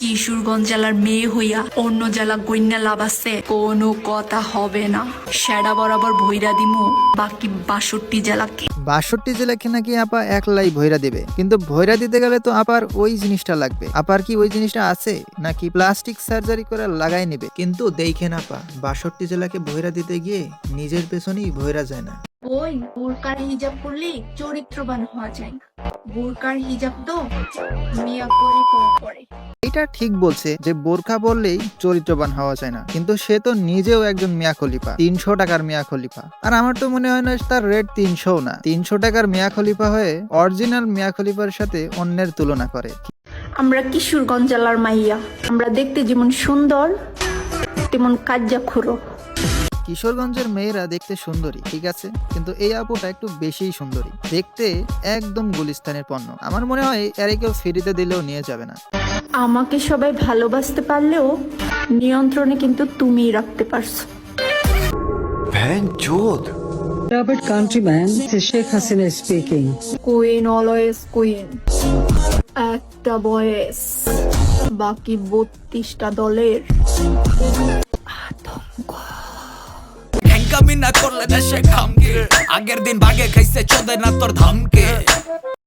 কিশোরগঞ্জ জেলার মেয়ে হইয়া অন্য জেলা গইন্যা লাভ আছে, কোনো কথা হবে না। সেটা বরাবর ভইরা দিমু বাকি 62 জেলাকে। 62 জেলাকে নাকি আপা একলাই ভৈরা দিবে, কিন্তু ভৈরা দিতে গেলে তো আপার ওই জিনিসটা লাগবে। আপার কি ওই জিনিসটা আছে নাকি প্লাস্টিক সার্জারি করে লাগাই নিবে? কিন্তু দেখেন আপা, 62 জেলাকে ভৈরা দিতে গিয়ে নিজের পেছনেই ভৈরা যায় না। ওই বোরকার হিজাব করলে চরিত্রবান হওয়া যায় না। বোরকার হিজাব তো মিয়া করে। এটা ঠিক বলছে যে বোরখা বললেই চরিত্রবান হওয়া যায় না, কিন্তু সে তো নিজেও একজন মিয়া খলিফা, 300 টাকার মিয়া খলিফা। আর আমার তো মনে হয় না তার রেট 300 না, 300 টাকার মিয়া খলিফা হয়ে অরিজিনাল মিয়া খলিফার সাথে অন্যের তুলনা করে। আমরা কিশোরগঞ্জ জেলার মাইয়া, আমরা দেখতে যেমন সুন্দর তেমন কাজ্জাখুরো। কিশোরগঞ্জের মেয়েরা দেখতে সুন্দরী ঠিক আছে, কিন্তু এই আপুটা একটু বেশিই সুন্দরী, দেখতে একদম গুলিস্তানের পণ্য। আমার মনে হয় এর কেউ ফ্রিতে দিলেও নিয়ে যাবে না। আমাকে সবাই ভালোবাসতে পারলেও নিয়ন্ত্রণে কিন্তু তুমিই রাখতে পারছো। Robert Countryman, this is Sheikh Hasina speaking. Queen always queen, একটা বয়েস, বাকি 32টা দলের আতঙ্ক। কামি না করলে দেশে খামকে, আগের দিন ভাগে খাইছে চোদে না তোর ধামকে।